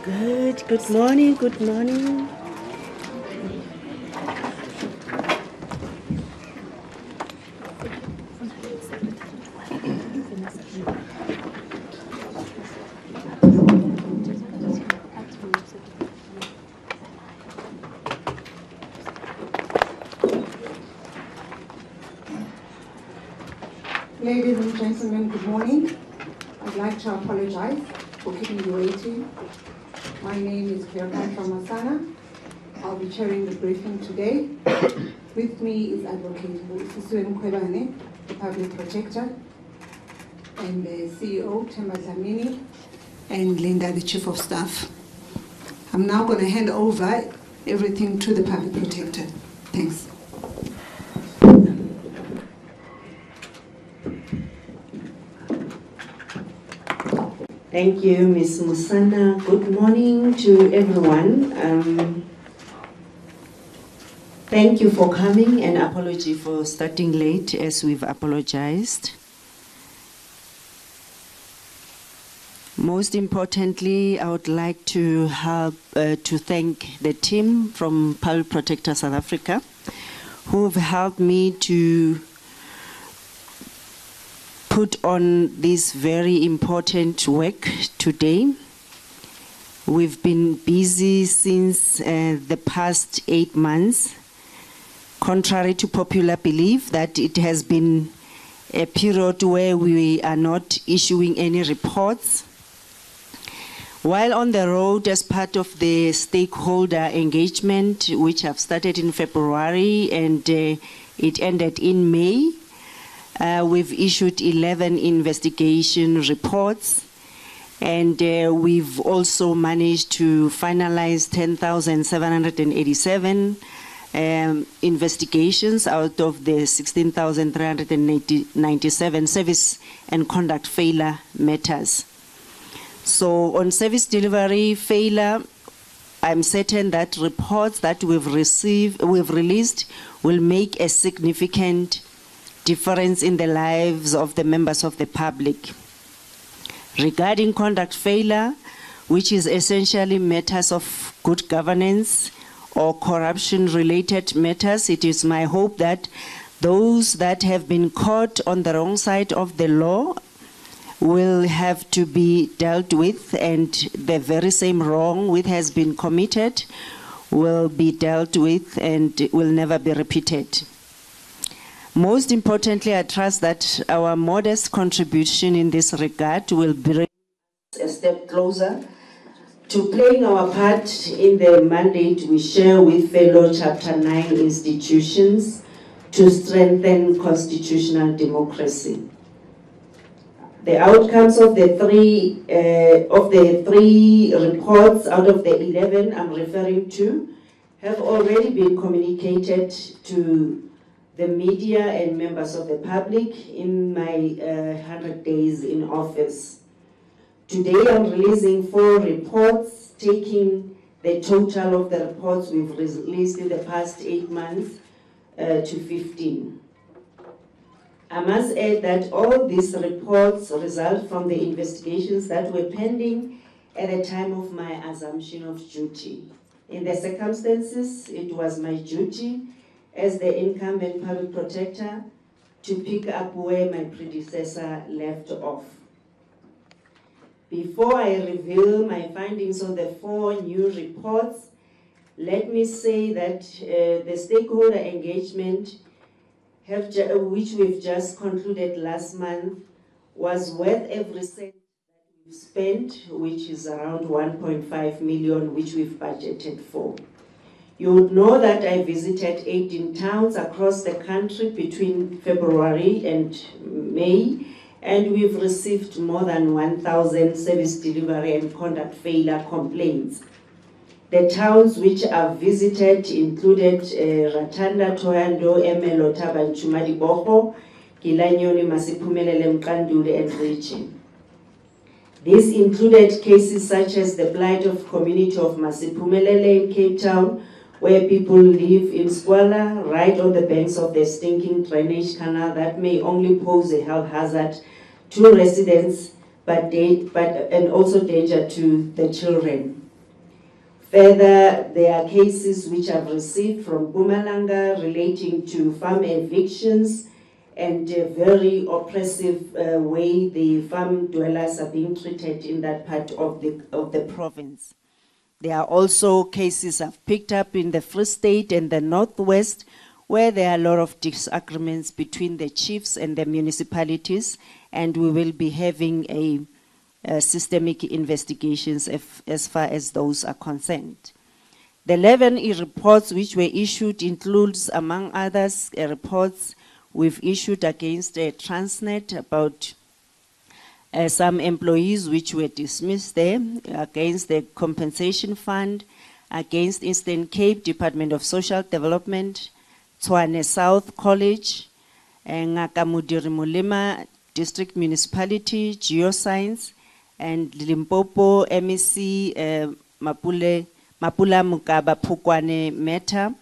Good. Good morning. Good morning. Ladies and gentlemen, good morning. I'd like to apologize for keeping you waiting. My name is Protector. I'll be chairing the briefing today. With me is Advocate Busisiwe Mkhwebane, the Public Protector, and the CEO, Themba Dlamini, and Linda, the Chief of Staff. I'm now going to hand over everything to the Public Protector. Thanks. Thank you, Ms. Musana. Good morning to everyone. Thank you for coming, and apology for starting late as we've apologized. Most importantly, I would like to thank the team from Public Protector South Africa who have helped me to put on this very important work today. We've been busy since the past 8 months, contrary to popular belief that it has been a period where we are not issuing any reports. While on the road as part of the stakeholder engagement, which have started in February and it ended in May, we've issued 11 investigation reports, and we've also managed to finalize 10,787 investigations out of the 16,397 service and conduct failure matters. So on service delivery failure, I'm certain that reports that we've released will make a significant difference in the lives of the members of the public. Regarding conduct failure, which is essentially matters of good governance or corruption-related matters, it is my hope that those that have been caught on the wrong side of the law will have to be dealt with, and the very same wrong which has been committed will be dealt with and will never be repeated. Most importantly, I trust that our modest contribution in this regard will bring us a step closer to playing our part in the mandate we share with fellow Chapter 9 institutions to strengthen constitutional democracy. The outcomes of the three reports out of the 11 I'm referring to have already been communicated to the media and members of the public in my 100 days in office. Today I'm releasing 4 reports, taking the total of the reports we've released in the past 8 months to 15. I must add that all these reports result from the investigations that were pending at the time of my assumption of duty. In the circumstances, it was my duty as the incumbent public protector to pick up where my predecessor left off. Before I reveal my findings on the 4 new reports, let me say that the stakeholder engagement which we've just concluded last month was worth every cent that we've spent, which is around 1.5 million, which we've budgeted for. You would know that I visited 18 towns across the country between February and May, and we've received more than 1,000 service delivery and conduct failure complaints. The towns which I've visited included Ratanda, Toyando, Emelo, Taban, Chumadiboho, Kilanyoni, Masiphumelele, Mkandule, and Richi. These included cases such as the blight of community of Masiphumelele in Cape Town, where people live in squalor right on the banks of the stinking drainage canal that may only pose a health hazard to residents and also danger to the children. Further, there are cases which I've received from Mpumalanga relating to farm evictions and a very oppressive way the farm dwellers are being treated in that part of the province. There are also cases I've picked up in the Free State and the Northwest where there are a lot of disagreements between the chiefs and the municipalities, and we will be having a systemic investigations as far as those are concerned. The 11 reports which were issued includes, among others, reports we've issued against Transnet about some employees which were dismissed there, against the Compensation Fund, against Eastern Cape Department of Social Development, Tshwane South College, Ngaka Mudiri Mulima District Municipality, Geoscience, and Limpopo MEC Mapula Mukaba Pukwane Meta.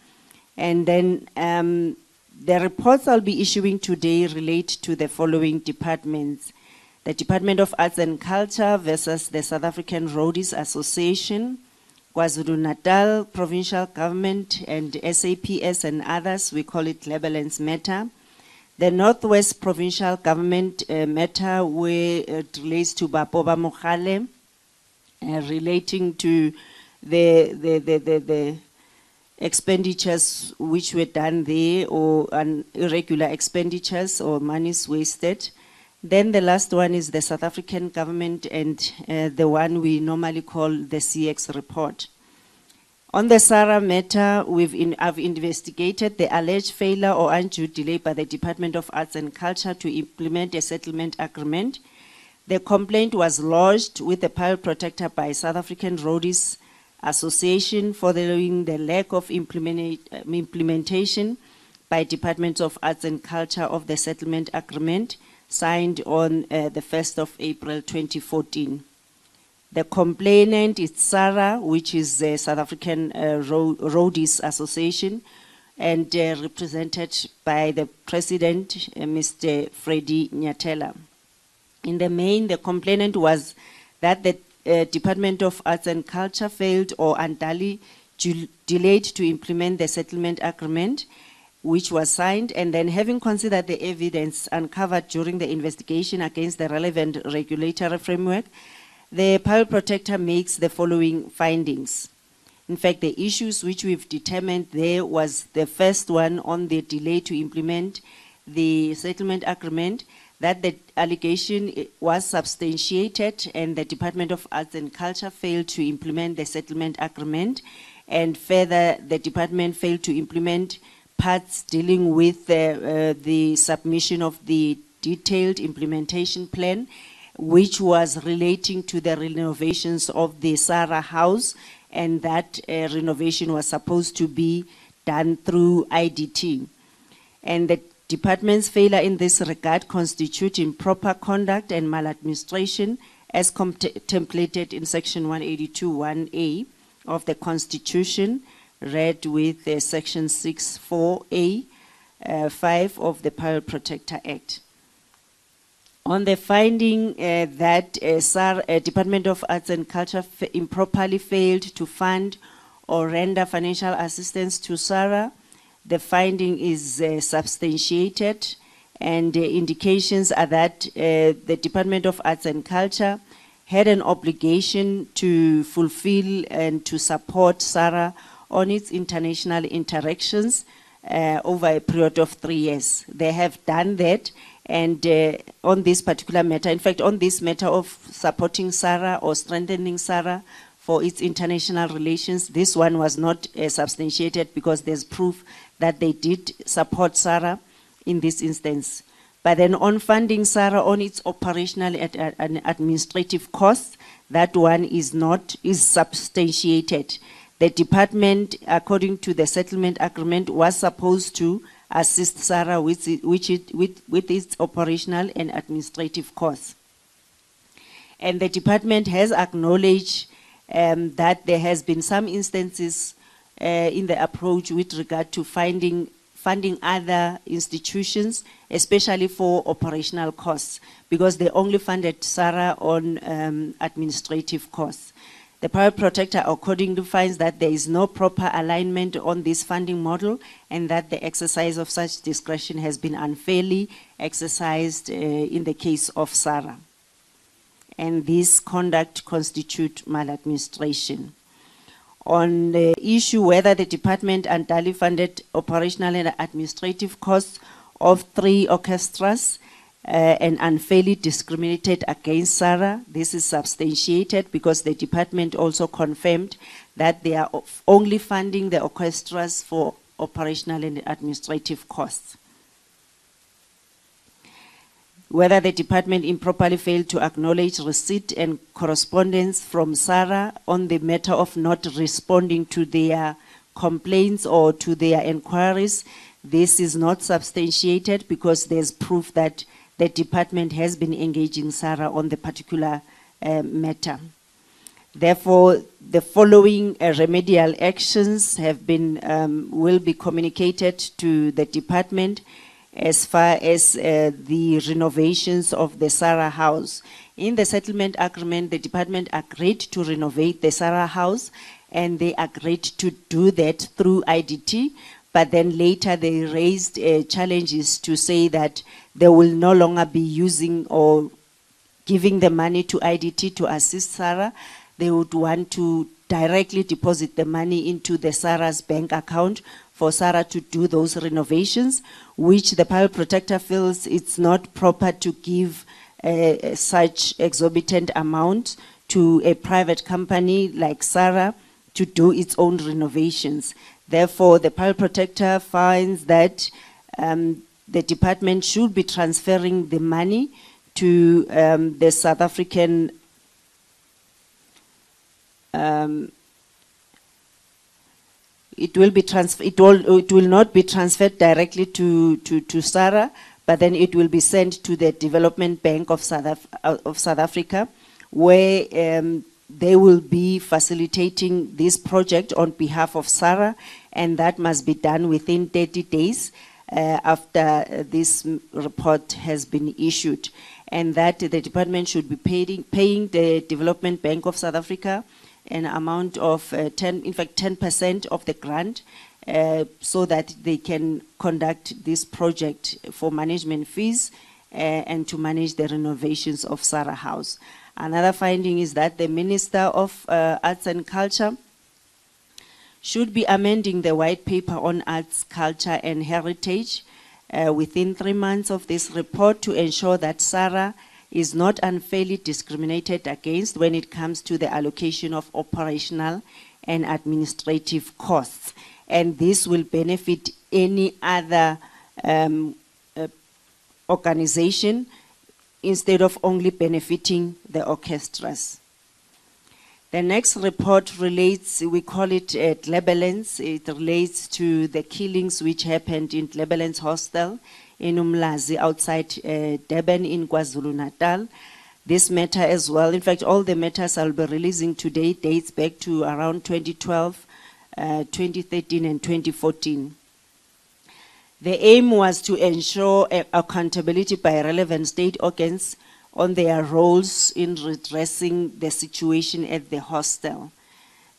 And then the reports I'll be issuing today relate to the following departments: the Department of Arts and Culture versus the South African Roadies Association, KwaZulu-Natal Provincial Government and SAPS and others, we call it Labelance Matter. The Northwest Provincial Government matter where it relates to Bapoba Mogale, relating to the expenditures which were done there, or irregular expenditures or monies wasted. Then the last one is the South African government and the one we normally call the CX report. On the SARA matter, I've investigated the alleged failure or undue delay by the Department of Arts and Culture to implement a settlement agreement. The complaint was lodged with the Pile Protector by South African Roadies Association following the lack of implementation by Department of Arts and Culture of the settlement agreement signed on the 1st of April 2014. The complainant is SARA, which is the South African Roadies Association, and represented by the president, Mr. Freddie Nyatela. In the main, the complainant was that the Department of Arts and Culture failed or unduly delayed to implement the settlement agreement, which was signed, and then having considered the evidence uncovered during the investigation against the relevant regulatory framework, the Pile Protector makes the following findings. In fact, the issues which we've determined there was the first one on the delay to implement the settlement agreement, that the allegation was substantiated and the Department of Arts and Culture failed to implement the settlement agreement, and further the department failed to implement parts dealing with the submission of the detailed implementation plan, which was relating to the renovations of the SARA house, and that renovation was supposed to be done through IDT. And the department's failure in this regard constitute improper conduct and maladministration as contemplated in section 182(1)(a) of the Constitution, read with section 6(4)(a) 5 of the Pile Protector Act. On the finding that Department of Arts and Culture improperly failed to fund or render financial assistance to SARA, the finding is substantiated, and indications are that the Department of Arts and Culture had an obligation to fulfill and to support SARA on its international interactions over a period of 3 years. They have done that. And on this particular matter, in fact, on this matter of supporting SARA or strengthening SARA for its international relations, this one was not substantiated because there's proof that they did support SARA in this instance. But then on funding SARA on its operational and administrative costs, that one is substantiated. The department, according to the settlement agreement, was supposed to assist SARA with its operational and administrative costs. And the department has acknowledged that there has been some instances in the approach with regard to funding other institutions, especially for operational costs, because they only funded SARA on administrative costs. The private protector accordingly finds that there is no proper alignment on this funding model and that the exercise of such discretion has been unfairly exercised in the case of SARA. And this conduct constitutes maladministration. On the issue whether the department unduly funded operational and administrative costs of 3 orchestras and unfairly discriminated against SARA, this is substantiated because the department also confirmed that they are only funding the orchestras for operational and administrative costs. Whether the department improperly failed to acknowledge receipt and correspondence from SARA on the matter of not responding to their complaints or to their inquiries, this is not substantiated because there's proof that the department has been engaging SARA on the particular matter. Therefore, the following remedial actions have been, will be communicated to the department as far as the renovations of the SARA house. In the settlement agreement, the department agreed to renovate the SARA house, and they agreed to do that through IDT, but then later they raised challenges to say that they will no longer be using or giving the money to IDT to assist SARA. They would want to directly deposit the money into the SARA's bank account for SARA to do those renovations, which the private protector feels it's not proper to give such exorbitant amount to a private company like SARA to do its own renovations. Therefore, the private protector finds that the department should be transferring the money to the South African it will not be transferred directly to SARA, but then it will be sent to the Development Bank of South Africa, where they will be facilitating this project on behalf of SARA, and that must be done within 30 days after this report has been issued, and that the department should be paying the Development Bank of South Africa an amount of 10% of the grant, so that they can conduct this project for management fees and to manage the renovations of SARA House. Another finding is that the Minister of Arts and Culture should be amending the white paper on arts, culture and heritage within 3 months of this report to ensure that SARA is not unfairly discriminated against when it comes to the allocation of operational and administrative costs. And this will benefit any other organization instead of only benefiting the orchestras. The next report relates, we call it Lebelens. It relates to the killings which happened in Lebelens Hostel in Umlazi outside Durban in KwaZulu-Natal. This matter as well, in fact, all the matters I'll be releasing today dates back to around 2012, 2013 and 2014. The aim was to ensure accountability by relevant state organs on their roles in redressing the situation at the hostel.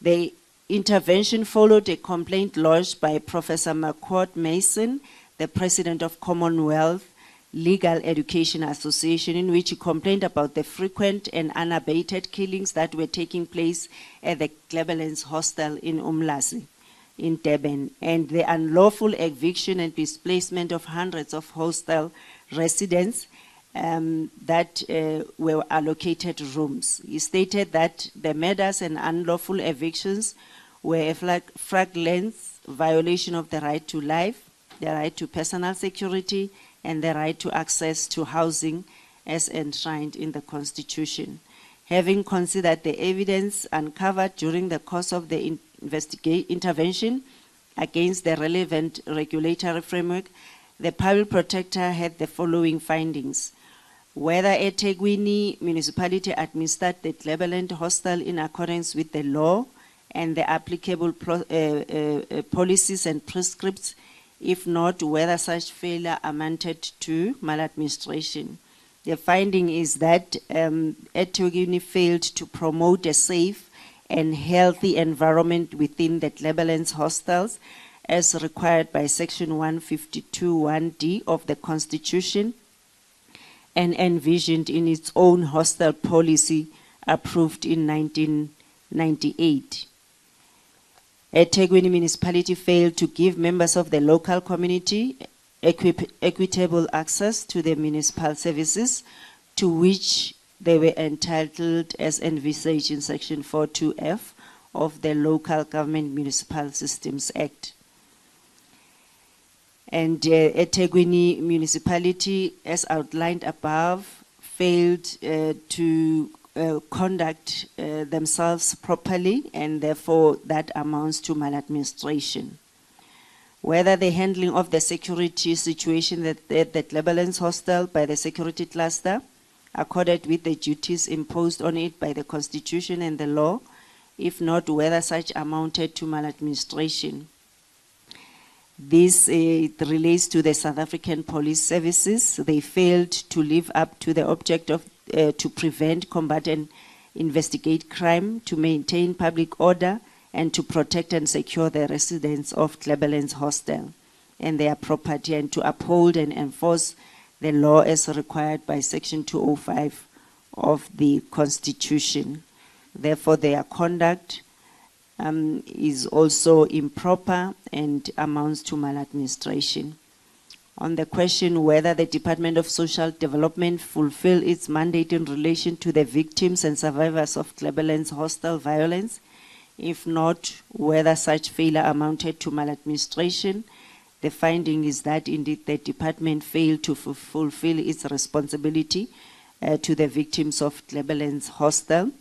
The intervention followed a complaint lodged by Professor McCord Mason, the president of Commonwealth Legal Education Association, in which he complained about the frequent and unabated killings that were taking place at the Lebelens Hostel in Umlazi in Durban, and the unlawful eviction and displacement of hundreds of hostel residents that were allocated rooms. He stated that the murders and unlawful evictions were a flagrant violation of the right to life, the right to personal security, and the right to access to housing as enshrined in the Constitution. Having considered the evidence uncovered during the course of the intervention against the relevant regulatory framework, the public protector had the following findings. Whether eThekwini municipality administered the Lebelens hostel in accordance with the law and the applicable policies and prescripts. If not, whether such failure amounted to maladministration. The finding is that eThekwini failed to promote a safe and healthy environment within the Cleveland's hostels as required by Section 152(1)(d) of the Constitution and envisioned in its own hostel policy approved in 1998. eThekwini municipality failed to give members of the local community equitable access to the municipal services to which they were entitled as envisaged in Section 42F of the Local Government Municipal Systems Act. And eThekwini municipality, as outlined above, failed to conduct themselves properly, and therefore that amounts to maladministration. Whether the handling of the security situation at the Cleveland's hostel by the security cluster accorded with the duties imposed on it by the Constitution and the law, if not, whether such amounted to maladministration. This relates to the South African Police Services. They failed to live up to the object of to prevent, combat and investigate crime, to maintain public order, and to protect and secure the residents of Cleveland's hostel and their property, and to uphold and enforce the law as required by Section 205 of the Constitution. Therefore, their conduct is also improper and amounts to maladministration. On the question whether the Department of Social Development fulfill its mandate in relation to the victims and survivors of Cleveland's hostile violence, if not, whether such failure amounted to maladministration, the finding is that indeed the department failed to fulfill its responsibility to the victims of Cleveland's hostel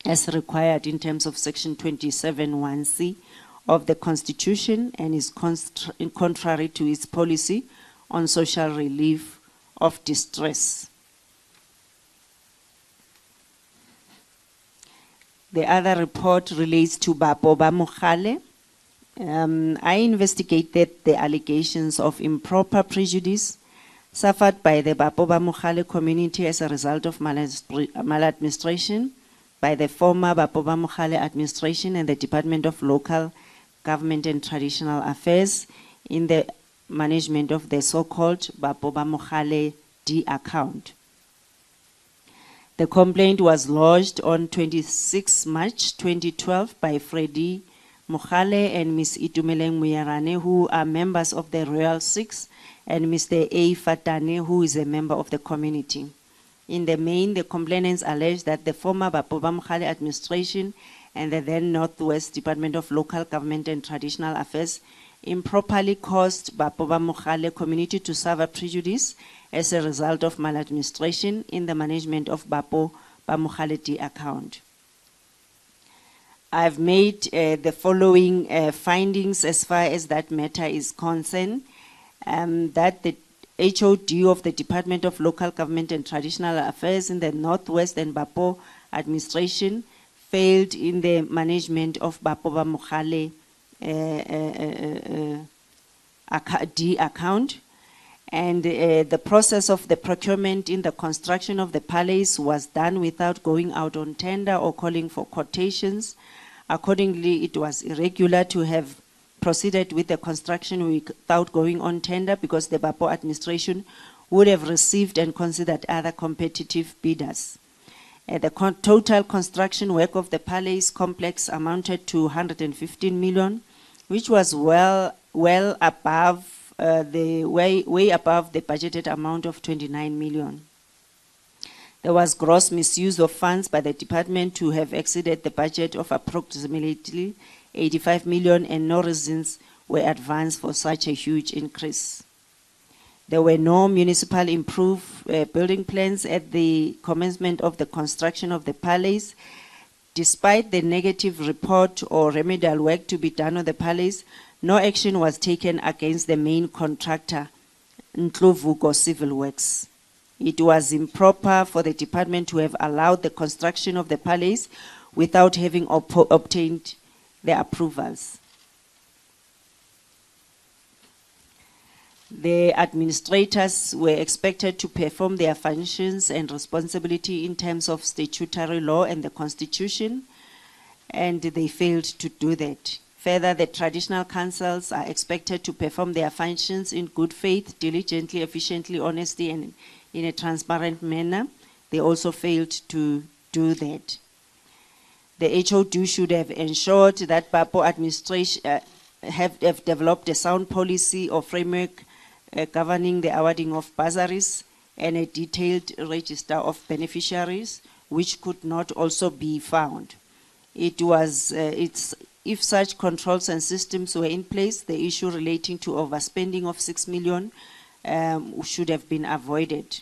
as required in terms of Section 27(1)(c) of the Constitution, and is contrary to its policy on social relief of distress. The other report relates to Bapo ba Mogale. I investigated the allegations of improper prejudice suffered by the Bapo ba Mogale community as a result of maladministration by the former Bapo ba Mogale administration and the Department of Local Government and Traditional Affairs in the management of the so-called Bapo ba Mogale D account. The complaint was lodged on 26 March 2012 by Freddie Mogale and Ms. Itumeleng Muyarane, who are members of the Royal Six, and Mr. A. Fatane, who is a member of the community. In the main, the complainants allege that the former Bapo ba Mogale administration and the then Northwest Department of Local Government and Traditional Affairs improperly caused Bapo ba Mogale community to suffer prejudice as a result of maladministration in the management of Bapo ba Mogale D account. I've made the following findings as far as that matter is concerned, that the HOD of the Department of Local Government and Traditional Affairs in the Northwest and Bapo administration failed in the management of Bapo ba Mogale D account, and the process of the procurement in the construction of the palace was done without going out on tender or calling for quotations. Accordingly, it was irregular to have proceeded with the construction without going on tender, because the Bapo administration would have received and considered other competitive bidders. The total construction work of the palace complex amounted to 115 million, which was way above way above the budgeted amount of 29 million. There was gross misuse of funds by the department to have exceeded the budget of approximately 85 million, and no reasons were advanced for such a huge increase. There were no municipal improved building plans at the commencement of the construction of the palace. Despite the negative report or remedial work to be done on the palace, no action was taken against the main contractor, Ndlovuko Civil Works. It was improper for the department to have allowed the construction of the palace without having obtained the approvals. The administrators were expected to perform their functions and responsibility in terms of statutory law and the Constitution, and they failed to do that. Further, the traditional councils are expected to perform their functions in good faith, diligently, efficiently, honestly, and in a transparent manner. They also failed to do that. The HOD should have ensured that BAPO administration have developed a sound policy or framework governing the awarding of bursaries and a detailed register of beneficiaries, which could not also be found. If such controls and systems were in place, the issue relating to overspending of 6 million should have been avoided.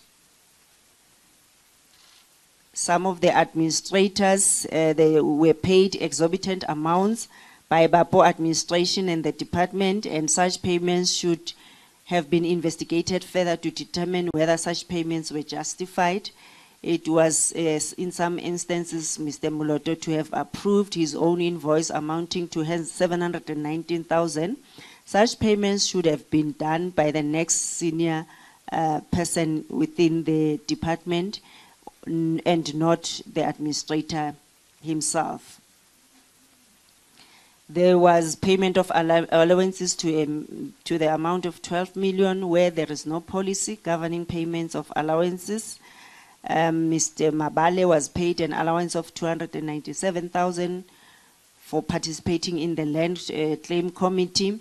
Some of the administrators, they were paid exorbitant amounts by BAPO administration and the department, and such payments should have been investigated further to determine whether such payments were justified. It was, in some instances, Mr. Muloto to have approved his own invoice amounting to 719,000. Such payments should have been done by the next senior person within the department and not the administrator himself. There was payment of allowances to the amount of 12 million where there is no policy governing payments of allowances. Mr. Mabale was paid an allowance of 297,000 for participating in the land claim committee,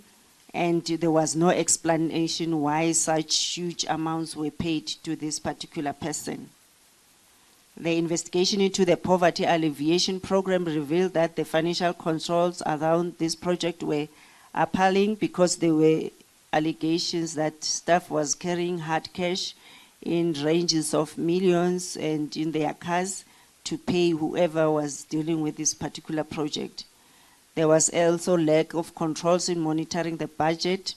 and there was no explanation why such huge amounts were paid to this particular person. The investigation into the poverty alleviation program revealed that the financial controls around this project were appalling because there were allegations that staff was carrying hard cash in ranges of millions and in their cars to pay whoever was dealing with this particular project. There was also lack of controls in monitoring the budget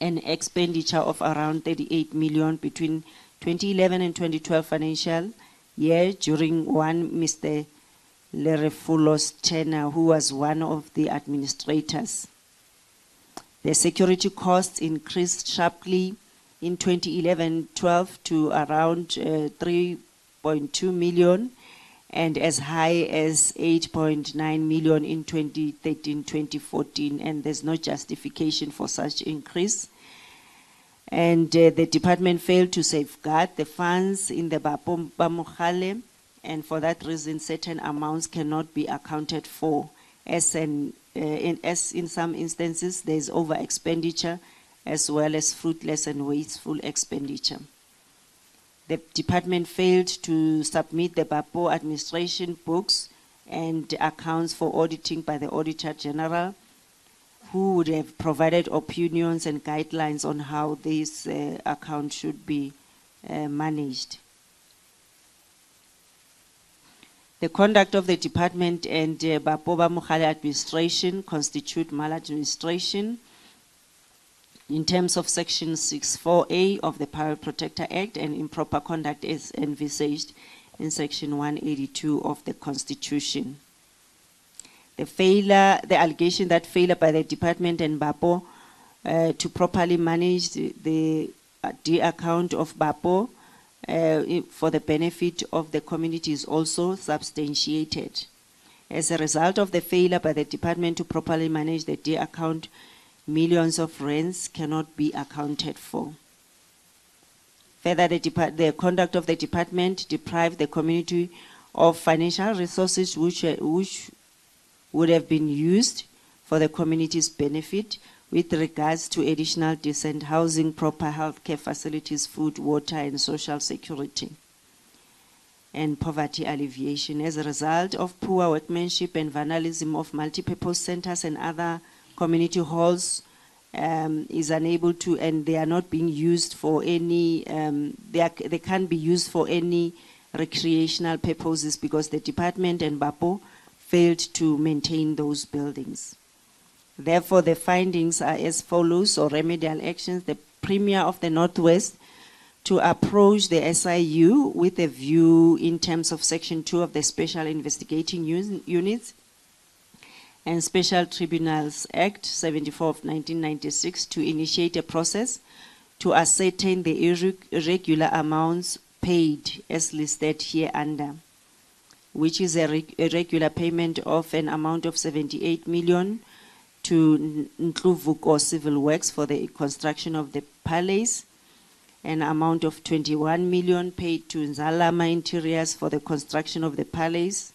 and expenditure of around 38 million between 2011 and 2012 financial year during one Mr. Lerefulo's tenure, who was one of the administrators. The security costs increased sharply in 2011-12 to around 3.2 million and as high as 8.9 million in 2013-2014, and there's no justification for such increase. And the department failed to safeguard the funds in the BAPO Bamogale, and for that reason certain amounts cannot be accounted for, as in some instances there's over expenditure as well as fruitless and wasteful expenditure. The department failed to submit the BAPO administration books and accounts for auditing by the Auditor General, who would have provided opinions and guidelines on how this account should be managed. The conduct of the department and BAPO Bamogale administration constitute maladministration in terms of Section 64A of the Protector Act, and improper conduct is envisaged in Section 182 of the Constitution. The allegation that failure by the department and BAPO to properly manage the D account of BAPO for the benefit of the community is also substantiated. As a result of the failure by the department to properly manage the D account, millions of rands cannot be accounted for. Further, the conduct of the department deprived the community of financial resources which would have been used for the community's benefit with regards to additional decent housing, proper healthcare facilities, food, water, and social security, and poverty alleviation. As a result of poor workmanship and vandalism of multipurpose centers and other community halls, is unable to, and they are not being used for any, they can't be used for any recreational purposes because the department and BAPO failed to maintain those buildings. Therefore, the findings are as follows, or remedial actions. The Premier of the Northwest to approach the SIU with a view in terms of Section 2 of the Special Investigating Units and Special Tribunals Act 74 of 1996 to initiate a process to ascertain the irregular amounts paid as listed hereunder, which is a regular payment of an amount of 78 million to Ndluvuko Civil Works for the construction of the palace, an amount of 21 million paid to Nzalama Interiors for the construction of the palace,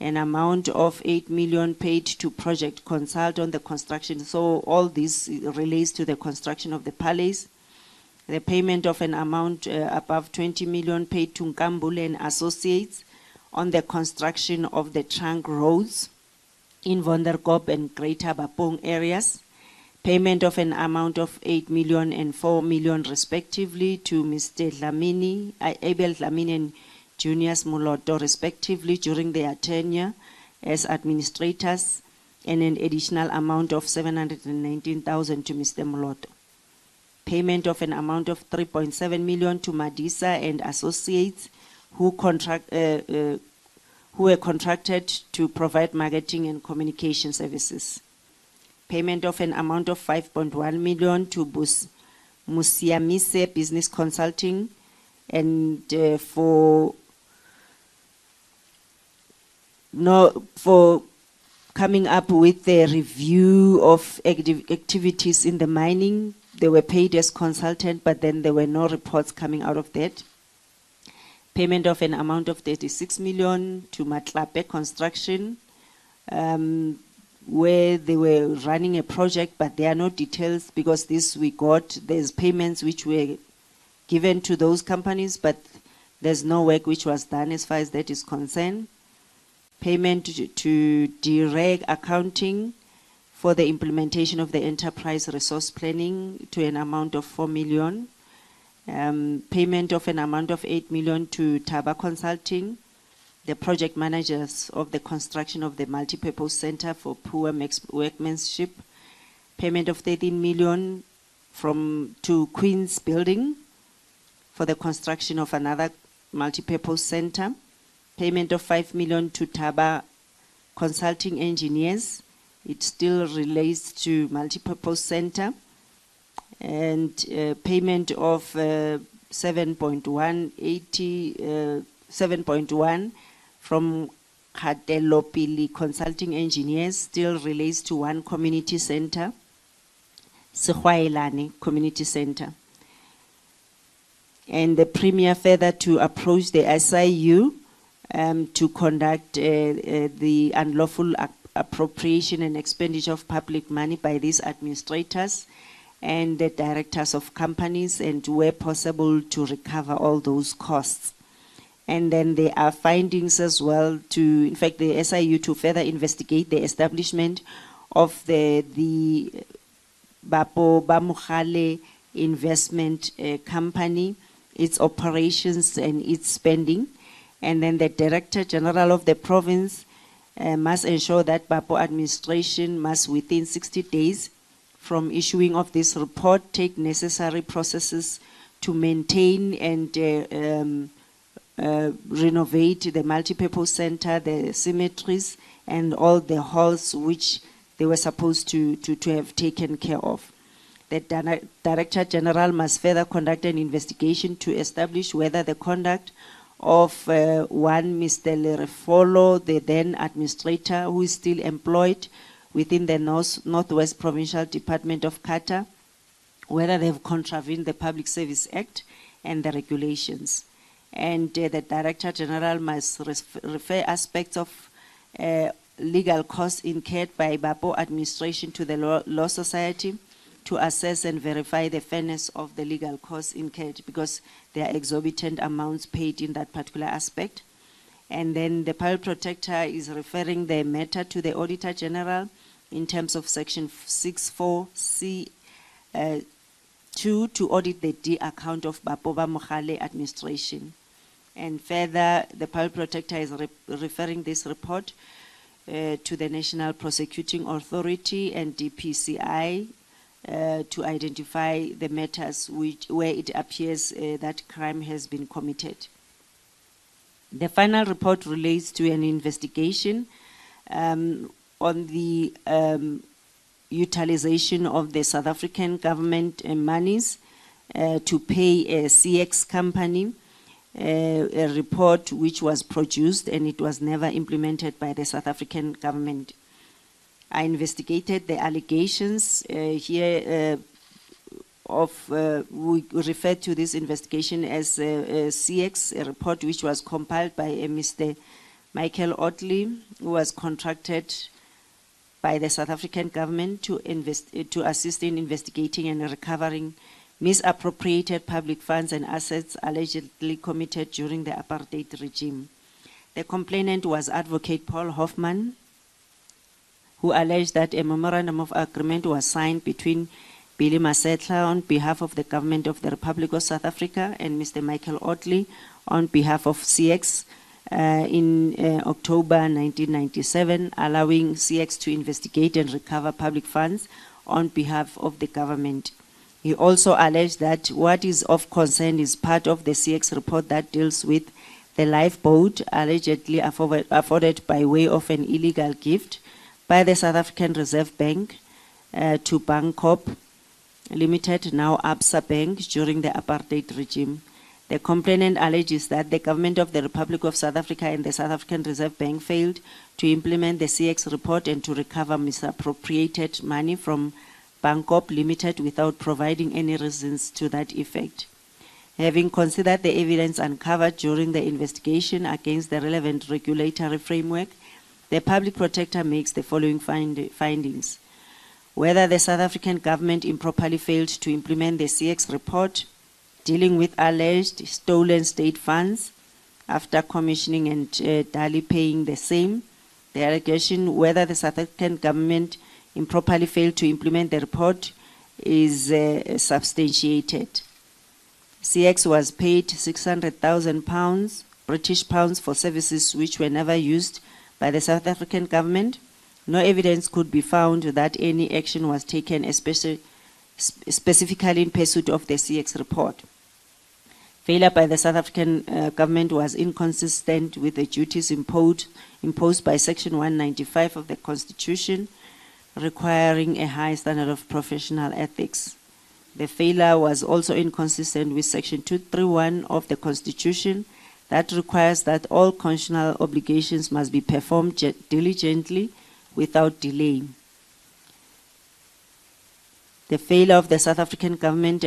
an amount of 8 million paid to Project Consult on the construction. So all this relates to the construction of the palace. The payment of an amount above 20 million paid to Nkambule and Associates on the construction of the trunk roads in Wonderkop and Greater Bapong areas. Payment of an amount of 8 million and 4 million respectively to Mr. Dlamini, Abel Dlamini and Junius Moloto respectively during their tenure as administrators, and an additional amount of 719,000 to Mr. Moloto. Payment of an amount of 3.7 million to Madisa and Associates who were contracted to provide marketing and communication services. Payment of an amount of 5.1 million to Musiamise Business Consulting and for coming up with the review of activities in the mining. They were paid as consultant, but then there were no reports coming out of that. Payment of an amount of 36 million to Matlape Construction, where they were running a project, but there are no details because there's payments which were given to those companies, but there's no work which was done as far as that is concerned. Payment to Direct Accounting for the implementation of the enterprise resource planning to an amount of 4 million. Payment of an amount of 8 million to Taba Consulting, the project managers of the construction of the multipurpose center for poor workmanship. Payment of 13 million to Queen's Building for the construction of another multipurpose center. Payment of 5 million to Taba Consulting Engineers. It still relates to multipurpose center. And payment of 7.1 from Katelopili Consulting Engineers still relates to one community center, Sekwaelane Community Center. And the Premier further to approach the SIU to conduct the unlawful appropriation and expenditure of public money by these administrators and the directors of companies, and where possible to recover all those costs. And then there are findings as well the SIU to further investigate the establishment of the Bapo Bamukhale investment company, its operations and its spending. And then the Director General of the province must ensure that Bapo administration must within 60 days from issuing of this report take necessary processes to maintain and renovate the multipurpose center, the cemeteries, and all the halls which they were supposed to have taken care of. The Director General must further conduct an investigation to establish whether the conduct of one Mr. Lerefolo, the then administrator, who is still employed within the Northwest Provincial Department of Qatar, whether they've contravened the Public Service Act and the regulations. And the Director General must refer aspects of legal costs incurred by Bapo administration to the Law Society to assess and verify the fairness of the legal costs incurred, because there are exorbitant amounts paid in that particular aspect. And then the Public Protector is referring the matter to the Auditor General in terms of Section 64C2 to audit the D account of Bapo Bamukhale administration. And further, the Public Protector is referring this report to the National Prosecuting Authority and DPCI to identify the matters where it appears that crime has been committed. The final report relates to an investigation on the utilization of the South African government monies to pay a CX company, a report which was produced and it was never implemented by the South African government. I investigated the allegations we refer to this investigation as CX, a report which was compiled by Mr. Michael Otley, who was contracted by the South African government to assist in investigating and recovering misappropriated public funds and assets allegedly committed during the apartheid regime. The complainant was Advocate Paul Hoffman, who alleged that a memorandum of agreement was signed between Billy Masetla on behalf of the government of the Republic of South Africa and Mr. Michael Otley on behalf of CX in October 1997, allowing CX to investigate and recover public funds on behalf of the government. He also alleged that what is of concern is part of the CX report that deals with the lifeboat allegedly afforded by way of an illegal gift by the South African Reserve Bank to Bancorp Limited, now Absa Bank, during the apartheid regime. The complainant alleges that the government of the Republic of South Africa and the South African Reserve Bank failed to implement the CX report and to recover misappropriated money from Bancorp Limited without providing any reasons to that effect. Having considered the evidence uncovered during the investigation against the relevant regulatory framework, the Public Protector makes the following findings. Whether the South African government improperly failed to implement the CX report dealing with alleged stolen state funds after commissioning and duly paying the same. The allegation whether the South African government improperly failed to implement the report is substantiated. CX was paid 600,000 pounds, British pounds, for services which were never used by the South African government. No evidence could be found that any action was taken, specifically in pursuit of the CX report. Failure by the South African government was inconsistent with the duties imposed by Section 195 of the Constitution, requiring a high standard of professional ethics. The failure was also inconsistent with Section 231 of the Constitution, that requires that all constitutional obligations must be performed diligently without delay. The failure of the South African government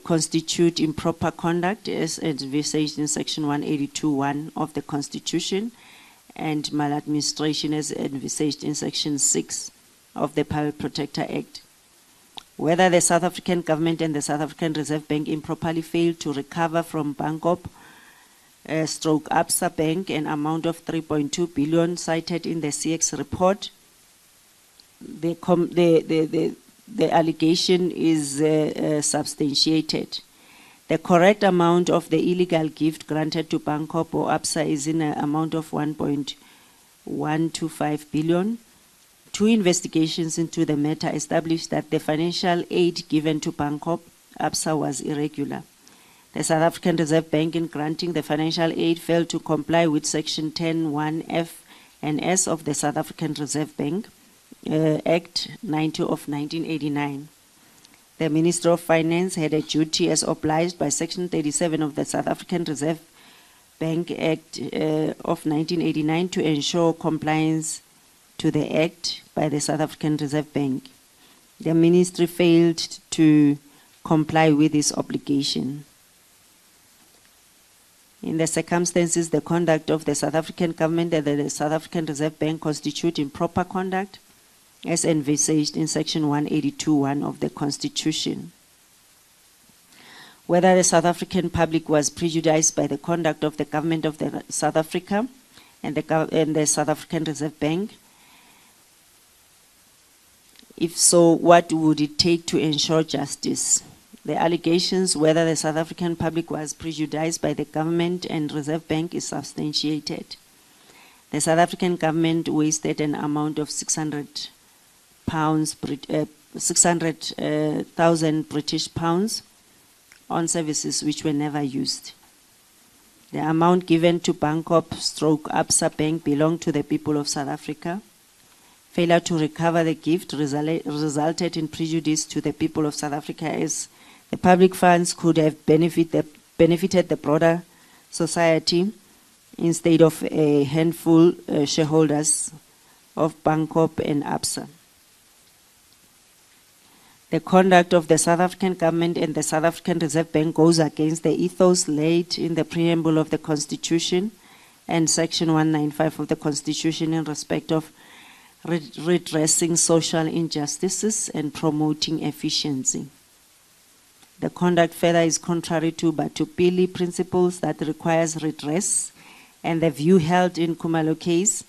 constitute improper conduct as envisaged in Section 182(1) of the Constitution, and maladministration as envisaged in Section 6 of the Public Protector Act. Whether the South African government and the South African Reserve Bank improperly failed to recover from Bancorp stroke Absa Bank an amount of 3.2 billion cited in the CX report, the allegation is substantiated. The correct amount of the illegal gift granted to Bancorp or Absa is in an amount of 1.125 billion. Two investigations into the matter established that the financial aid given to Bancorp Absa was irregular. The South African Reserve Bank, in granting the financial aid, failed to comply with Section 10(1)(f) and (s) of the South African Reserve Bank Act 90 of 1989. The Minister of Finance had a duty as obliged by Section 37 of the South African Reserve Bank Act of 1989 to ensure compliance to the Act by the South African Reserve Bank. The Ministry failed to comply with this obligation. In the circumstances, the conduct of the South African government and the South African Reserve Bank constitute improper conduct as envisaged in Section 182(1) of the Constitution. Whether the South African public was prejudiced by the conduct of the government of the South Africa and the South African Reserve Bank, if so, what would it take to ensure justice? The allegations whether the South African public was prejudiced by the government and Reserve Bank is substantiated. The South African government wasted an amount of 600,000 British pounds on services which were never used. The amount given to Bancorp stroke Absa Bank belonged to the people of South Africa. Failure to recover the gift resulted in prejudice to the people of South Africa, as the public funds could have benefited the broader society instead of a handful shareholders of Bancorp and Absa. The conduct of the South African government and the South African Reserve Bank goes against the ethos laid in the preamble of the Constitution and Section 195 of the Constitution in respect of redressing social injustices and promoting efficiency. The conduct further is contrary to Batupili principles that requires redress, and the view held in Khumalo case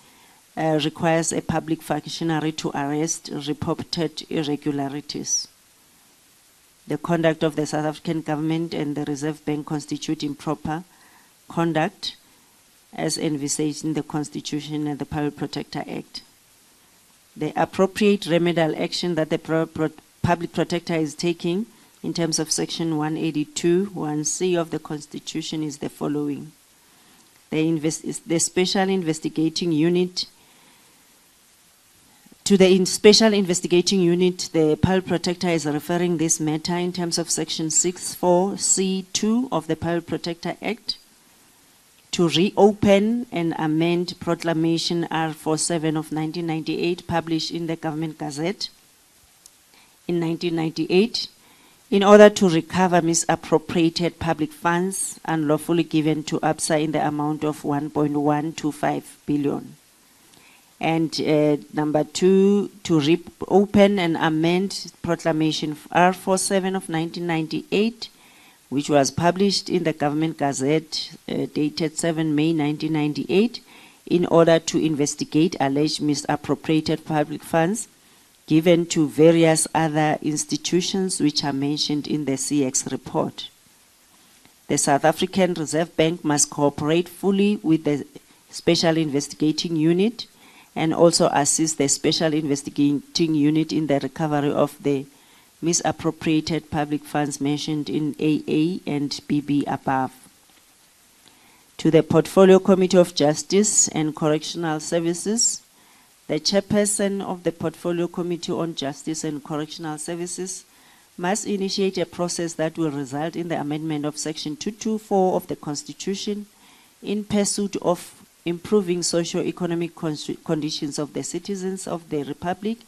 requires a public functionary to arrest reported irregularities. The conduct of the South African government and the Reserve Bank constitute improper conduct as envisaged in the Constitution and the Public Protector Act. The appropriate remedial action that the Public Protector is taking in terms of Section 182, 1C of the Constitution is the following. The Special Investigating Unit, Special Investigating Unit, the Public Protector is referring this matter in terms of Section 64C2 of the Public Protector Act to reopen and amend Proclamation R47 of 1998, published in the Government Gazette in 1998, in order to recover misappropriated public funds unlawfully given to Absa in the amount of 1.125 billion. And number two, to reopen and amend Proclamation R47 of 1998, which was published in the Government Gazette dated 7 May 1998, in order to investigate alleged misappropriated public funds given to various other institutions which are mentioned in the CX report. The South African Reserve Bank must cooperate fully with the Special Investigating Unit and also assist the Special Investigating Unit in the recovery of the misappropriated public funds mentioned in AA and BB above. To the Portfolio Committee of Justice and Correctional Services, the chairperson of the Portfolio Committee on Justice and Correctional Services must initiate a process that will result in the amendment of Section 224 of the Constitution in pursuit of improving socio-economic conditions of the citizens of the Republic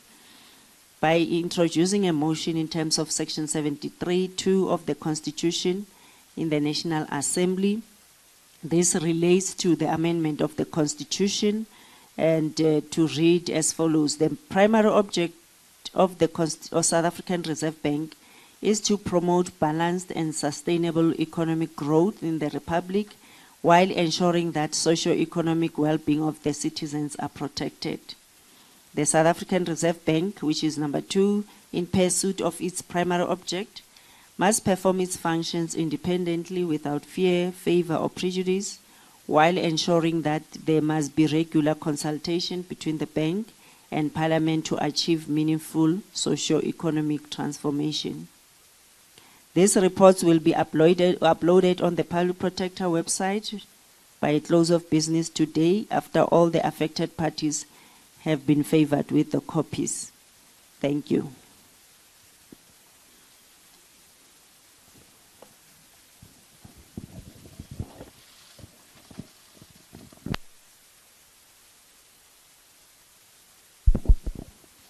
by introducing a motion in terms of Section 73(2) of the Constitution in the National Assembly. This relates to the amendment of the Constitution and to read as follows. The primary object of the South African Reserve Bank is to promote balanced and sustainable economic growth in the Republic while ensuring that socio-economic well-being of the citizens are protected. The South African Reserve Bank, which is number 2, in pursuit of its primary object, must perform its functions independently without fear, favor, or prejudice, while ensuring that there must be regular consultation between the bank and Parliament to achieve meaningful socio-economic transformation. These reports will be uploaded on the Public Protector website by close of business today, after all the affected parties have been favored with the copies. Thank you.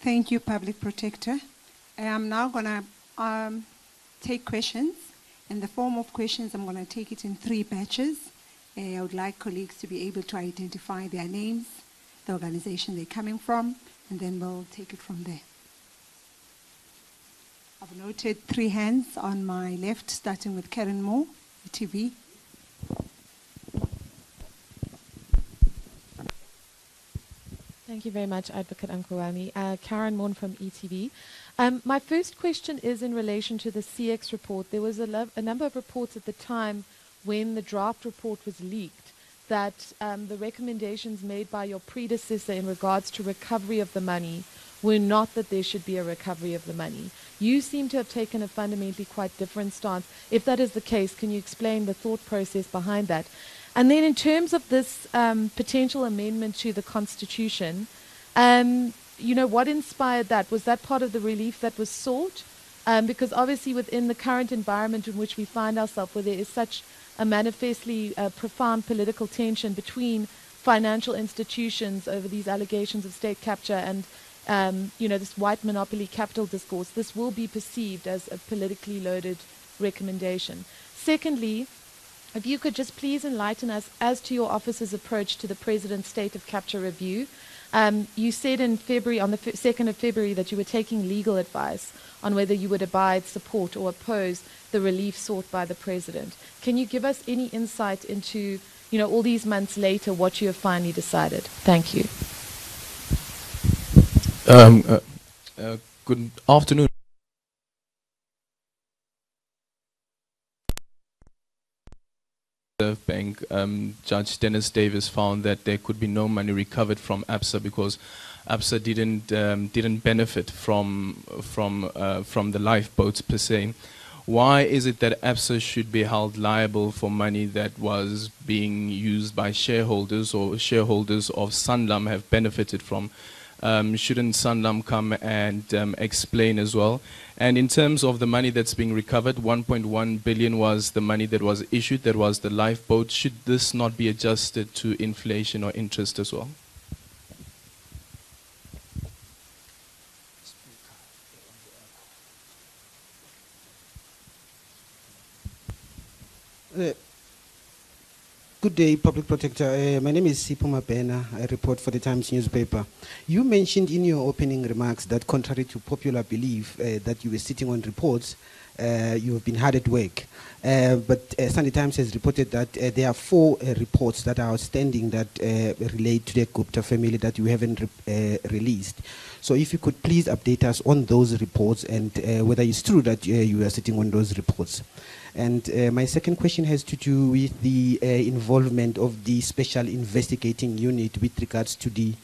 Thank you, Public Protector. I am now going to take questions. In the form of questions, I'm going to take it in 3 batches. I would like colleagues to be able to identify their names, the organization they're coming from, and then we'll take it from there. I've noted 3 hands on my left, starting with Karen Moore, ETV. Thank you very much, Advocate Mkhwebane. Karen Moore from ETV. My first question is in relation to the CX report. There was a number of reports at the time when the draft report was leaked that the recommendations made by your predecessor in regards to recovery of the money were not that there should be a recovery of the money. You seem to have taken a fundamentally quite different stance. If that is the case, can you explain the thought process behind that? And then in terms of this potential amendment to the Constitution, what inspired that? Was that part of the relief that was sought? Because obviously within the current environment in which we find ourselves, where there is such a manifestly profound political tension between financial institutions over these allegations of state capture and this white monopoly capital discourse, this will be perceived as a politically loaded recommendation. Secondly, if you could just please enlighten us as to your office's approach to the President's State of Capture review. You said in February, on the 2nd of February, that you were taking legal advice on whether you would abide, support, or oppose the relief sought by the President. Can you give us any insight into, all these months later, what you have finally decided? Thank you. Good afternoon. Bank, Judge Dennis Davis found that there could be no money recovered from ABSA because ABSA didn't benefit from the lifeboats per se. Why is it that ABSA should be held liable for money that was being used by shareholders or shareholders of Sanlam have benefited from? Shouldn't Sanlam come and explain as well? And in terms of the money that's being recovered, 1.1 billion was the money that was issued, that was the lifeboat. Should this not be adjusted to inflation or interest as well? Good day, Public Protector. My name is Sipho Mabena. I report for the Times newspaper. You mentioned in your opening remarks that contrary to popular belief that you were sitting on reports, you have been hard at work. But Sunday Times has reported that there are 4 reports that are outstanding that relate to the Gupta family that you haven't released. So if you could please update us on those reports and whether it's true that you are sitting on those reports. And my second question has to do with the involvement of the Special Investigating Unit with regards to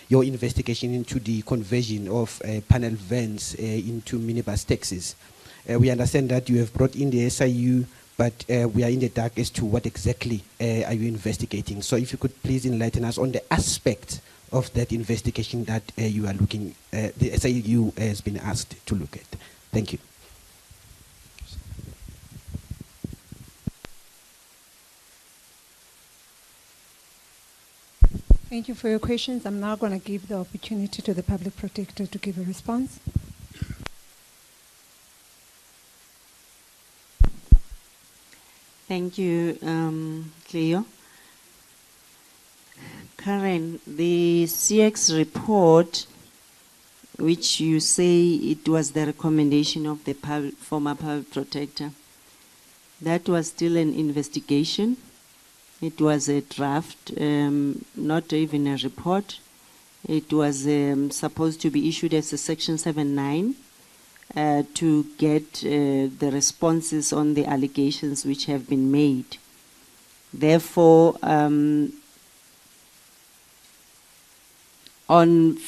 your investigation into the conversion of panel vans into minibus taxis. We understand that you have brought in the SIU, but we are in the dark as to what exactly are you investigating. So if you could please enlighten us on the aspect of that investigation that you are looking, the SIU has been asked to look at. Thank you. Thank you for your questions. I'm now going to give the opportunity to the Public Protector to give a response. Thank you, Cleo. Karen, the CX report, which you say it was the recommendation of the former Public Protector, that was still an investigation. It was a draft, not even a report. It was supposed to be issued as a Section 7(9) to get the responses on the allegations which have been made. Therefore, on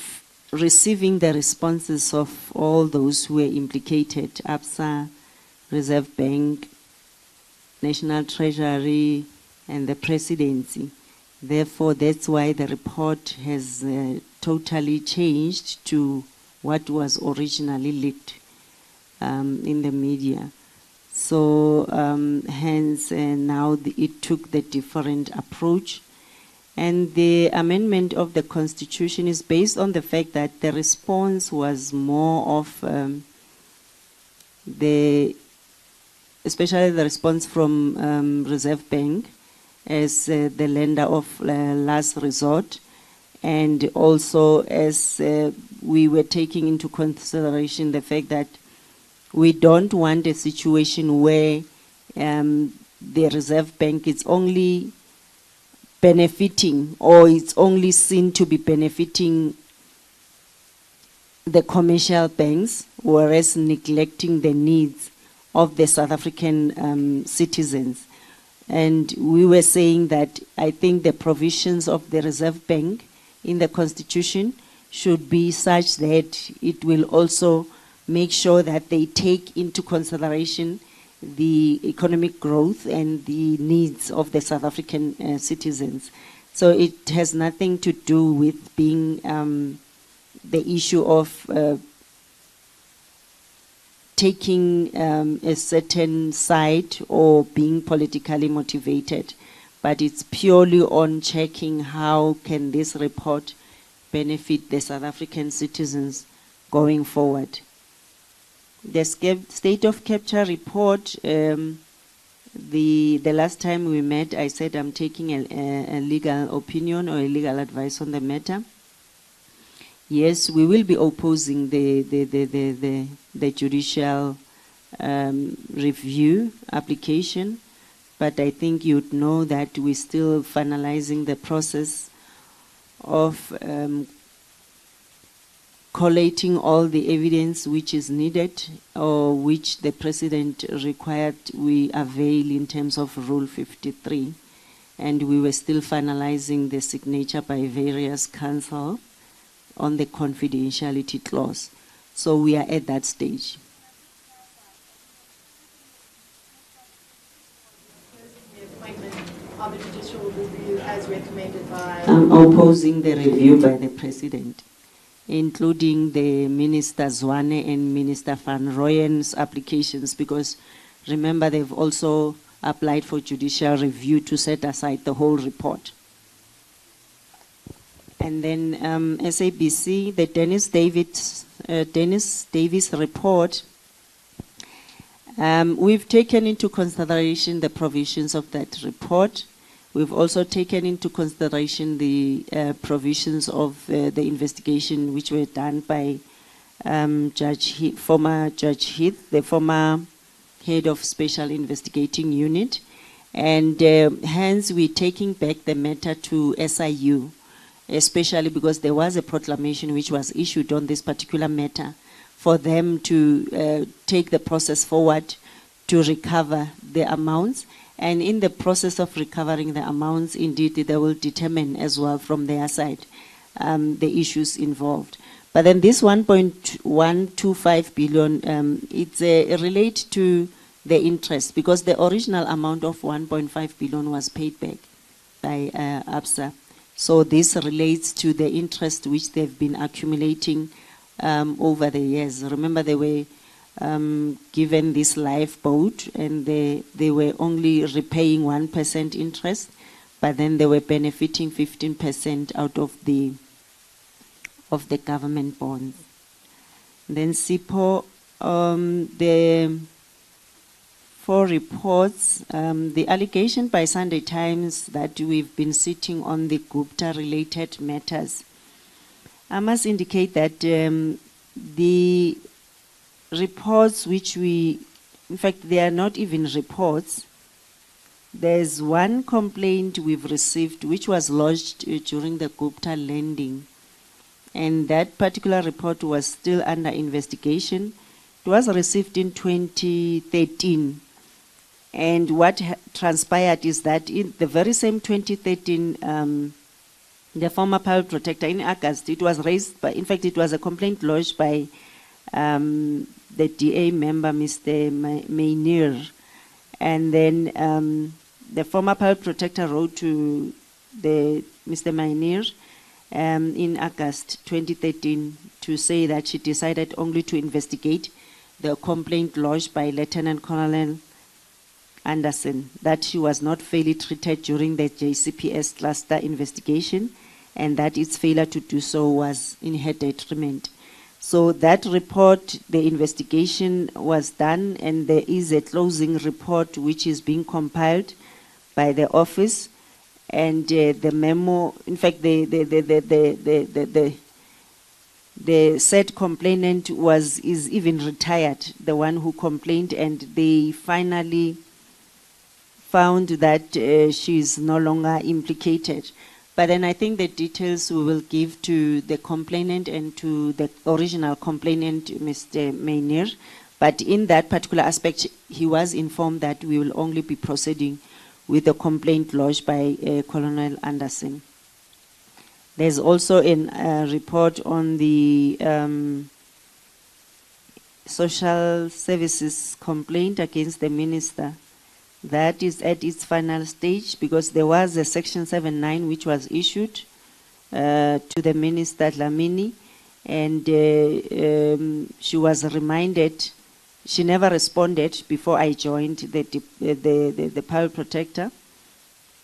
receiving the responses of all those who were implicated, ABSA, Reserve Bank, National Treasury, and the Presidency. Therefore, that's why the report has totally changed to what was originally lit in the media. So, hence, now it took the different approach. And the amendment of the Constitution is based on the fact that the response was more of especially the response from Reserve Bank, as the lender of last resort, and also as we were taking into consideration the fact that we don't want a situation where the Reserve Bank is only benefiting, or it's only seen to be benefiting the commercial banks, whereas neglecting the needs of the South African citizens. And we were saying that I think the provisions of the Reserve Bank in the Constitution should be such that it will also make sure that they take into consideration the economic growth and the needs of the South African citizens. So it has nothing to do with being the issue of taking a certain side or being politically motivated, but it's purely on checking how can this report benefit the South African citizens going forward. The state of capture report, the last time we met, I said I'm taking a legal opinion or a legal advice on the matter. Yes, we will be opposing the judicial review application, but I think you'd know that we're still finalizing the process of collating all the evidence which is needed or which the President required we avail in terms of Rule 53. And we were still finalizing the signature by various counsel on the confidentiality clause. So we are at that stage. Of the judicial review as recommended by... I'm opposing the review by the President, including the Minister Zwane and Minister Van Rooyen's applications, because remember they've also applied for judicial review to set aside the whole report. And then SABC, the Dennis Davis report, we've taken into consideration the provisions of that report. We've also taken into consideration the provisions of the investigation which were done by former Judge Heath, the former head of Special Investigating Unit. And hence we're taking back the matter to SIU, especially because there was a proclamation which was issued on this particular matter for them to take the process forward to recover the amounts. And in the process of recovering the amounts, indeed, they will determine as well from their side the issues involved. But then this 1.125 billion, it relates to the interest, because the original amount of 1.5 billion was paid back by ABSA. So this relates to the interest which they've been accumulating over the years. Remember, they were given this lifeboat, and they were only repaying 1% interest, but then they were benefiting 15% out of the government bonds. Then SIPO, the 4 reports, the allegation by Sunday Times that we've been sitting on the Gupta-related matters. I must indicate that the reports which in fact, they are not even reports. There's one complaint we've received which was lodged during the Gupta landing, and that particular report was still under investigation. It was received in 2013, and what transpired is that in the very same 2013, the former public protector in August, it was raised by, in fact, it was a complaint lodged by the DA member, Mr. Mainir, and then the former public protector wrote to Mr. Mainir in August 2013 to say that she decided only to investigate the complaint lodged by Lieutenant Colonel Anderson, that she was not fairly treated during the JCPS cluster investigation, and that its failure to do so was in her detriment. So that report, the investigation was done, and there is a closing report which is being compiled by the office, and the memo, in fact, the said complainant is even retired, the one who complained, and they finally found that she is no longer implicated. But then I think the details we will give to the complainant and to the original complainant, Mr. Mainir. But in that particular aspect, he was informed that we will only be proceeding with the complaint lodged by Colonel Anderson. There's also a report on the social services complaint against the minister. That is at its final stage, because there was a Section 79 which was issued to the Minister Dlamini, And she was reminded, she never responded before I joined the Public Protector.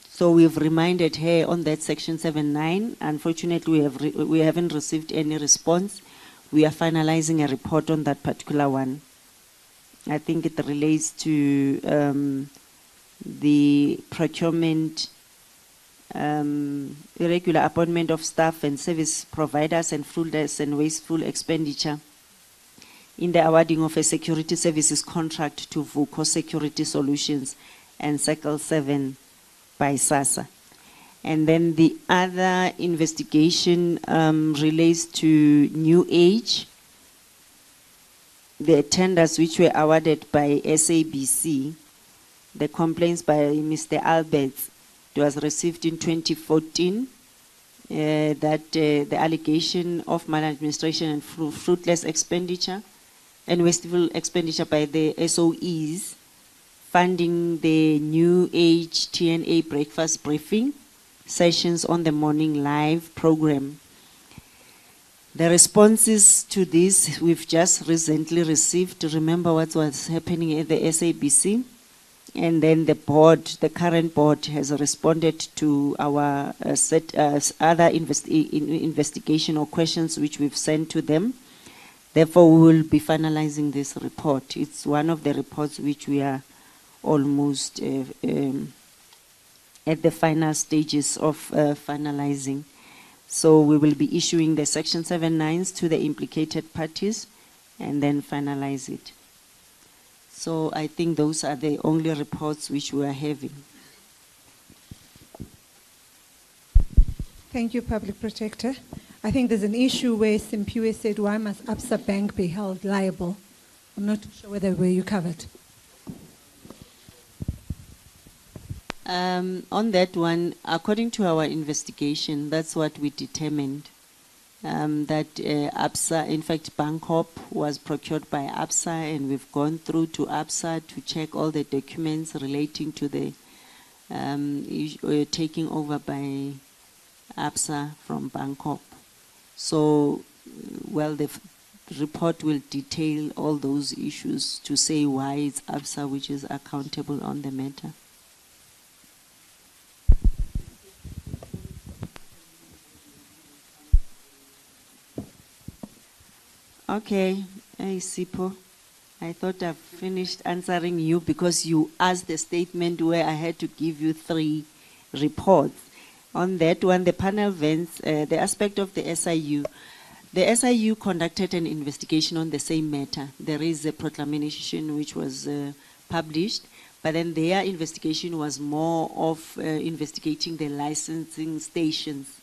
So we've reminded her on that section 7.9. Unfortunately, we haven't received any response. We are finalizing a report on that particular one. I think it relates to the procurement, irregular appointment of staff and service providers and fruitless and wasteful expenditure in the awarding of a security services contract to VUCO Security Solutions and Circle 7 by SASSA. And then the other investigation relates to New Age, the tenders which were awarded by SABC, the complaints by Mr. Alberts. It was received in 2014, that the allegation of maladministration and fruitless expenditure and wasteful expenditure by the SOEs funding the New Age TNA breakfast briefing sessions on the morning live program. The responses to this we've just recently received. Remember what was happening at the SABC? And then the board, the current board, has responded to our other investigation or questions which we've sent to them. Therefore, we will be finalizing this report. It's one of the reports which we are almost at the final stages of finalizing. So we will be issuing the section 7.9s to the implicated parties and then finalize it. So I think those are the only reports which we are having. Thank you, Public Protector. I think there's an issue where Simpiwe said, why must Absa Bank be held liable? I'm not sure whether you covered. On that one, according to our investigation, that's what we determined, that ABSA, in fact, Bancorp was procured by ABSA, and we've gone through to ABSA to check all the documents relating to the taking over by ABSA from Bancorp. So, well, the report will detail all those issues to say why it's ABSA which is accountable on the matter. Okay, hey Sipho, I thought I've finished answering you because you asked the statement where I had to give you 3 reports. On that one, the panel vents, the aspect of the SIU. The SIU conducted an investigation on the same matter. There is a proclamation which was published, but then their investigation was more of investigating the licensing stations.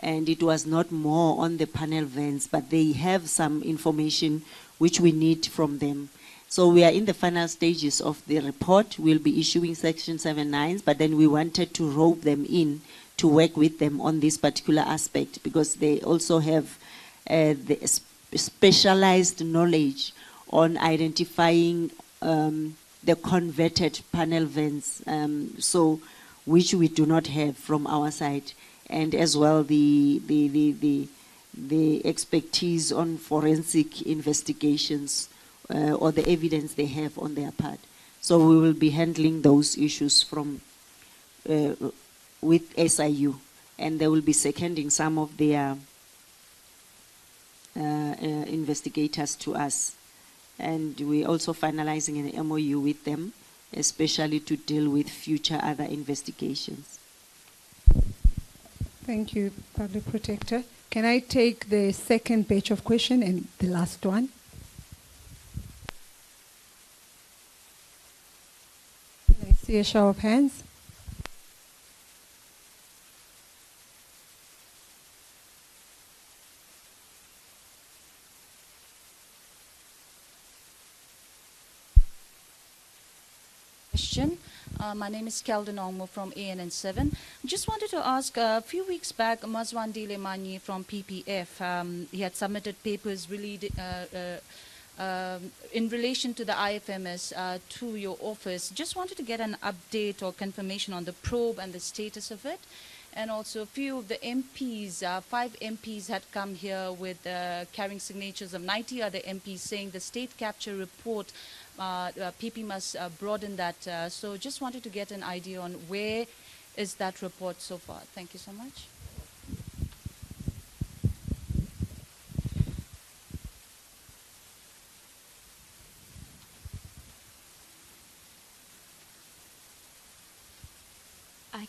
And it was not more on the panel vents, but they have some information which we need from them. So we are in the final stages of the report. We'll be issuing section 7.9s, but then we wanted to rope them in to work with them on this particular aspect because they also have the specialized knowledge on identifying the converted panel vents, so which we do not have from our side. And as well the expertise on forensic investigations or the evidence they have on their part. So we will be handling those issues from with SIU, and they will be seconding some of their investigators to us. And we're also finalizing an MOU with them, especially to deal with future other investigations. Thank you, Public Protector. Can I take the second batch of question and the last one? Can I see a show of hands? Question. My name is Kelden Ongmo from ANN7. Just wanted to ask, a few weeks back, Mazwandile Manyi from PPF, he had submitted papers really in relation to the IFMS to your office. Just wanted to get an update or confirmation on the probe and the status of it. And also a few of the MPs, 5 MPs had come here with carrying signatures of 90 other MPs saying the state capture report, PP must broaden that. So just wanted to get an idea on where is that report so far. Thank you so much.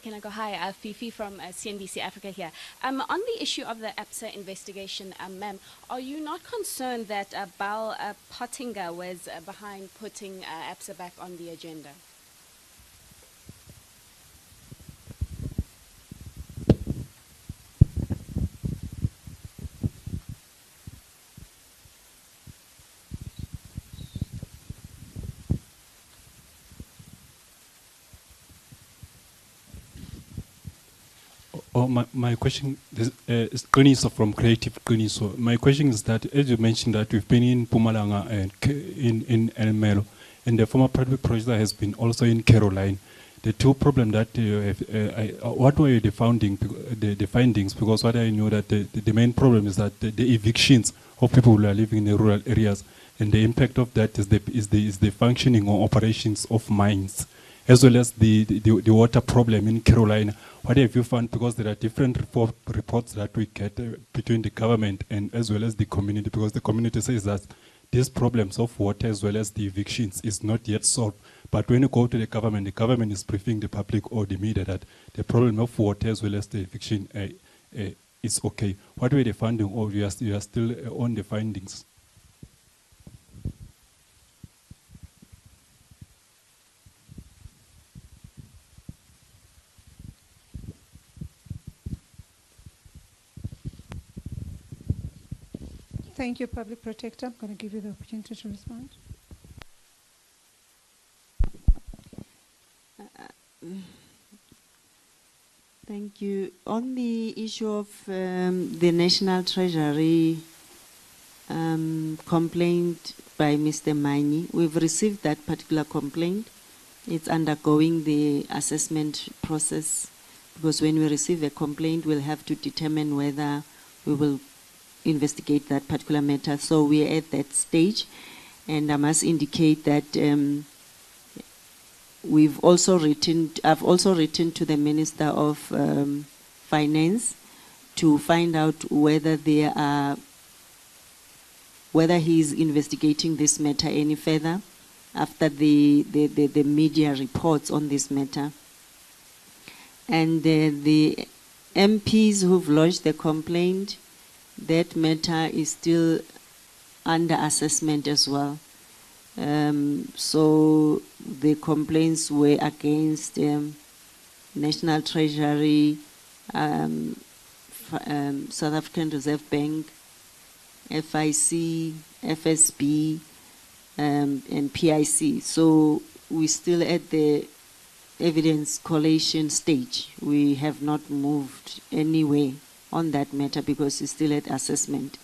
Can I go? Hi, Fifi from CNBC Africa here. On the issue of the ABSA investigation, ma'am, are you not concerned that Bal Pottinger was behind putting ABSA back on the agenda? Oh, my question is Kliniso from Creative Kliniso. My question is that, as you mentioned, that we've been in Pumalanga and in Elmelo, and the former private project has been also in Caroline. The two problems that you have, what were the findings? Because what I know that the main problem is that the evictions of people who are living in the rural areas, and the impact of that is the functioning or operations of mines, as well as the water problem in Carolina. What have you found? Because there are different reports that we get between the government and as well as the community, because the community says that these problems of water as well as the evictions is not yet solved. But when you go to the government is briefing the public or the media that the problem of water as well as the eviction is okay. What were the findings, or you are still on the findings? Thank you, Public Protector. I'm going to give you the opportunity to respond. Thank you. On the issue of the National Treasury complaint by Mr. Mani, we've received that particular complaint. It's undergoing the assessment process, because when we receive a complaint, we'll have to determine whether we will investigate that particular matter. So we are at that stage, and I must indicate that I've also written to the Minister of Finance to find out whether he is investigating this matter any further after the media reports on this matter. And the MPs who've lodged the complaint, that matter is still under assessment as well. So the complaints were against National Treasury, South African Reserve Bank, FIC, FSB, and PIC. So we're still at the evidence collation stage. We have not moved anywhere on that matter because it's still at assessment.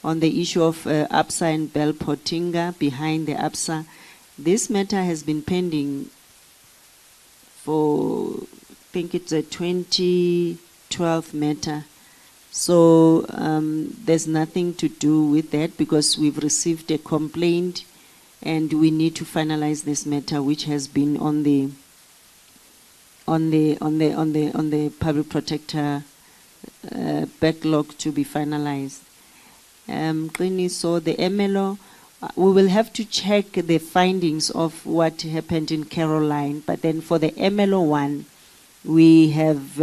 On the issue of ABSA and Bell Pottinger, behind the ABSA, this matter has been pending for, I think it's a 2012 matter. So there's nothing to do with that because we've received a complaint and we need to finalize this matter, which has been on the Public Protector backlog to be finalized. So the MLO, we will have to check the findings of what happened in Caroline, but then for the MLO one, we have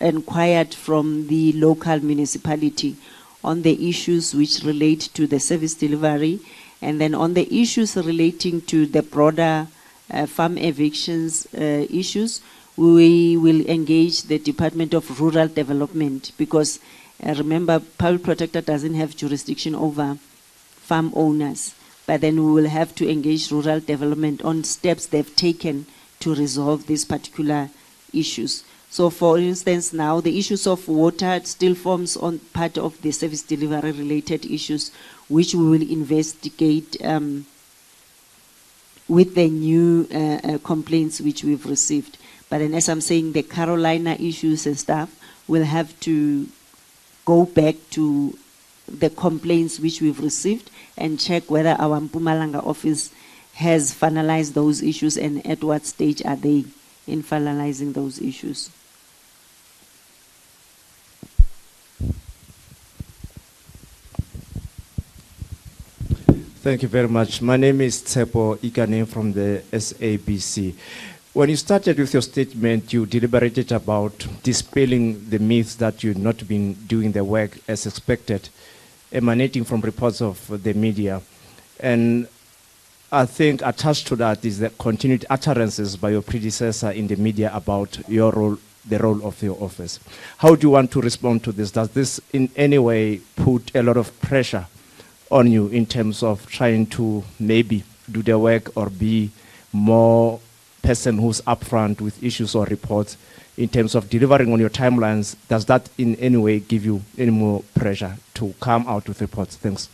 inquired from the local municipality on the issues which relate to the service delivery, and then on the issues relating to the broader farm evictions issues, we will engage the Department of Rural Development because remember, Public Protector doesn't have jurisdiction over farm owners, but then we will have to engage rural development on steps they've taken to resolve these particular issues. So for instance, now the issues of water still forms on part of the service delivery related issues, which we will investigate with the new complaints which we've received. But then, as I'm saying, the Carolina issues and stuff will have to go back to the complaints which we've received and check whether our Mpumalanga office has finalized those issues and at what stage are they in finalizing those issues. Thank you very much. My name is Tsepo Ikane from the SABC. When you started with your statement, you deliberated about dispelling the myths that you've not been doing the work as expected, emanating from reports of the media. And I think attached to that is the continued utterances by your predecessor in the media about your role, the role of your office. How do you want to respond to this? Does this in any way put a lot of pressure on you in terms of trying to maybe do the work or be more person who's upfront with issues or reports in terms of delivering on your timelines? Does that in any way give you any more pressure to come out with reports? Thanks.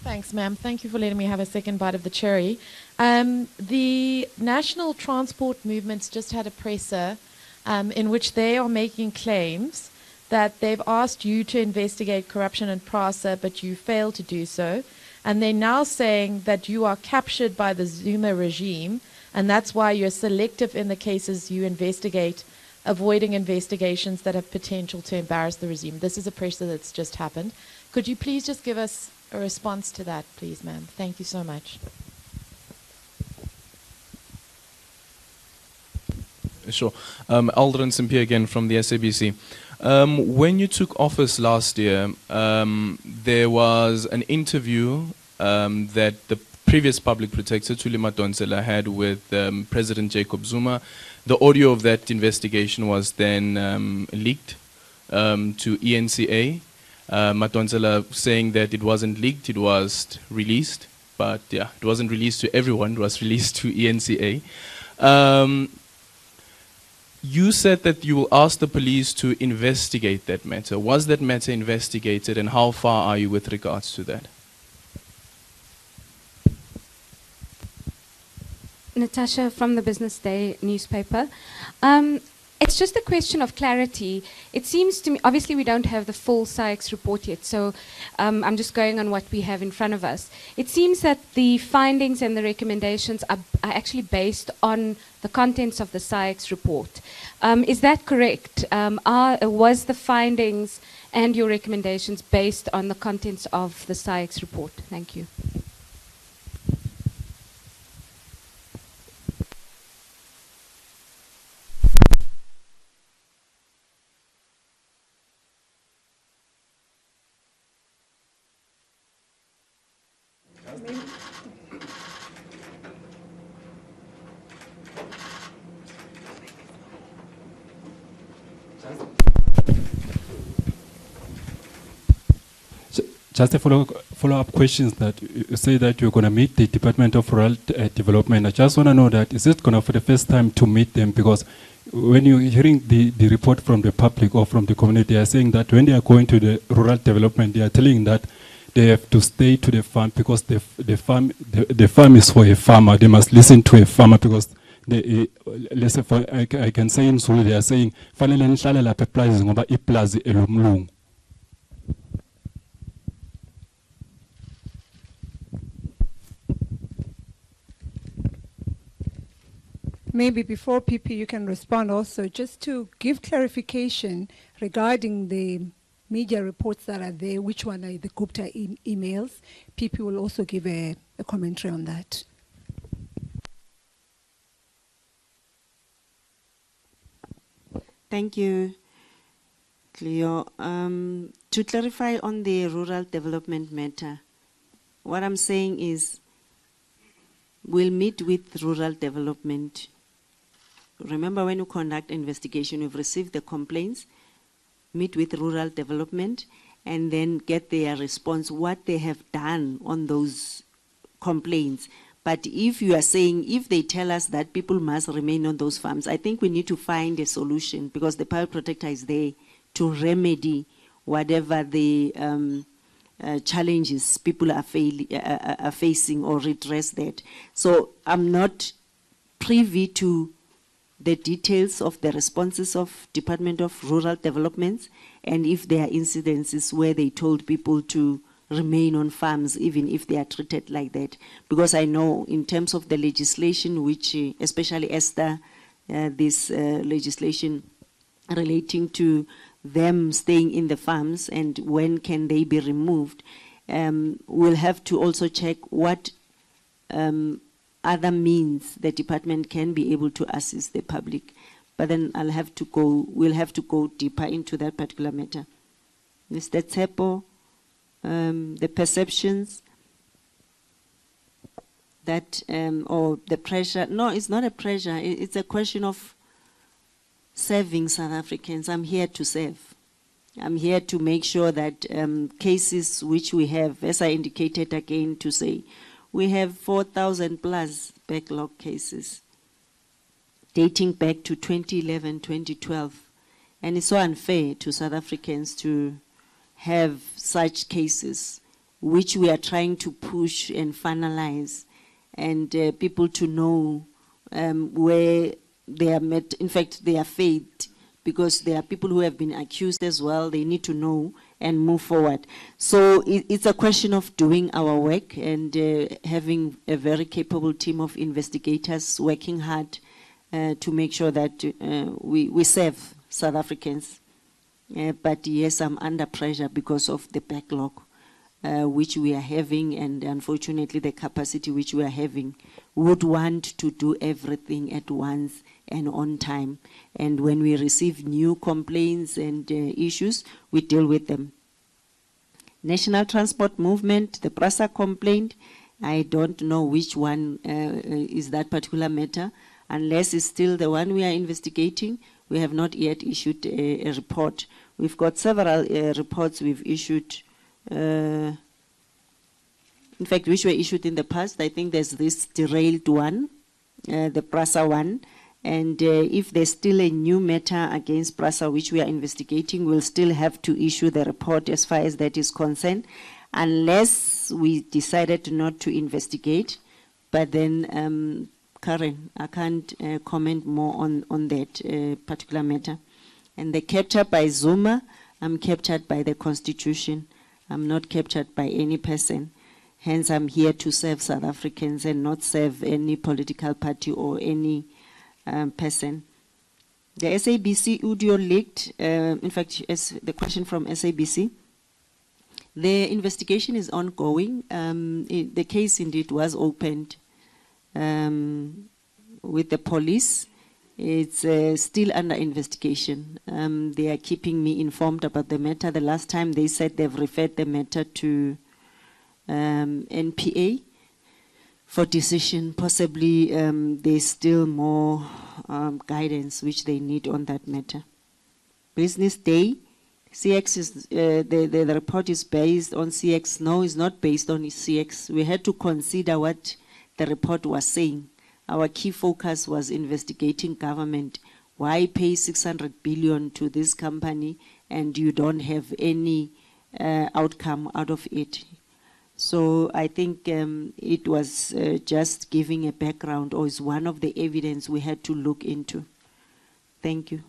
Thanks, ma'am. Thank you for letting me have a second bite of the cherry. The National Transport Movement's just had a presser in which they are making claims that they've asked you to investigate corruption in PRASA, but you failed to do so. And they're now saying that you are captured by the Zuma regime, and that's why you're selective in the cases you investigate, avoiding investigations that have potential to embarrass the regime. This is a presser that's just happened. Could you please just give us a response to that, please, ma'am? Thank you so much. Sure. Aldrin Simpie again from the SABC. When you took office last year, there was an interview that the previous public protector, Thuli Madonsela, had with President Jacob Zuma. The audio of that investigation was then leaked to eNCA. Madonsela saying that it wasn't leaked, it was released. But yeah, it wasn't released to everyone, it was released to eNCA. You said that you will ask the police to investigate that matter. Was that matter investigated, and how far are you with regards to that? Natasha from the Business Day newspaper. It's just a question of clarity. It seems to me, obviously we don't have the full SAIX report yet, so I'm just going on what we have in front of us. It seems that the findings and the recommendations are actually based on the contents of the SAIX report. Is that correct? Was the findings and your recommendations based on the contents of the SAIX report? Thank you. Just a follow-up questions that you say that you're going to meet the Department of Rural Development. I just want to know that, is it going to for the first time to meet them? Because when you're hearing the report from the public or from the community, they are saying that when they are going to the rural development, they are telling that they have to stay to the farm because the farm is for a farmer. They must listen to a farmer because they, let's say I can say in Zulu, they are saying, "Fanele nihlale lapha epulazini ngoba ipulazi elomlungu." Maybe before PP you can respond also, just to give clarification regarding the media reports that are there, which one are the Gupta emails. PP will also give a commentary on that. Thank you, Cleo. To clarify on the rural development matter, what I'm saying is we'll meet with rural development. Remember, when you conduct investigation, you've received the complaints, meet with rural development, and then get their response, what they have done on those complaints. But if you are saying, if they tell us that people must remain on those farms, I think we need to find a solution, because the public protector is there to remedy whatever the challenges people are facing or redress that. So I'm not privy to the details of the responses of Department of Rural Development, and if there are incidences where they told people to remain on farms even if they are treated like that. Because I know in terms of the legislation, which especially ESTA, this legislation relating to them staying in the farms and when can they be removed, we'll have to also check what other means the department can be able to assist the public. But then we'll have to go deeper into that particular matter. Mr. Tsepo, the perceptions that, or the pressure, no, it's not a pressure, it's a question of serving South Africans. I'm here to serve. I'm here to make sure that cases which we have, as I indicated again to say, we have 4,000 plus backlog cases dating back to 2011, 2012. And it's so unfair to South Africans to have such cases, which we are trying to push and finalize, and people to know where they are met. In fact, they are failed, because there are people who have been accused as well. They need to know and move forward. So it's a question of doing our work and having a very capable team of investigators working hard to make sure that we serve South Africans. But yes, I'm under pressure because of the backlog which we are having, and unfortunately the capacity which we are having. Would want to do everything at once and on time. And when we receive new complaints and issues, we deal with them. National Transport Movement, the PRASA complaint, I don't know which one is that particular matter, unless it's still the one we are investigating. We have not yet issued a report. We've got several reports we've issued, in fact, which were issued in the past. I think there's this derailed one, the PRASA one, and if there's still a new matter against PRASA which we are investigating, we'll still have to issue the report as far as that is concerned, unless we decided not to investigate. But then, Karen, I can't comment more on that particular matter. And the capture by Zuma, I'm captured by the Constitution. I'm not captured by any person. Hence, I'm here to serve South Africans and not serve any political party or any person. The SABC audio leaked, in fact, as the question from SABC, the investigation is ongoing. The case indeed was opened with the police. It's still under investigation. They are keeping me informed about the matter. The last time they said they've referred the matter to NPA for decision. Possibly there's still more guidance which they need on that matter. Business Day, CX is, the report is based on CX. No, it's not based on CX. We had to consider what the report was saying. Our key focus was investigating government. Why pay 600 billion to this company and you don't have any outcome out of it? So I think it was just giving a background, or is one of the evidence we had to look into. Thank you.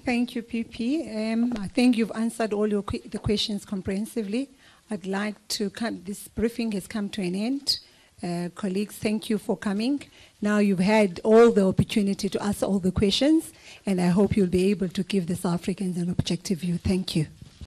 Thank you, PP. I think you've answered all the questions comprehensively. I'd like to this briefing has come to an end. Colleagues, thank you for coming. Now you've had all the opportunity to ask all the questions, and I hope you'll be able to give the South Africans an objective view. Thank you.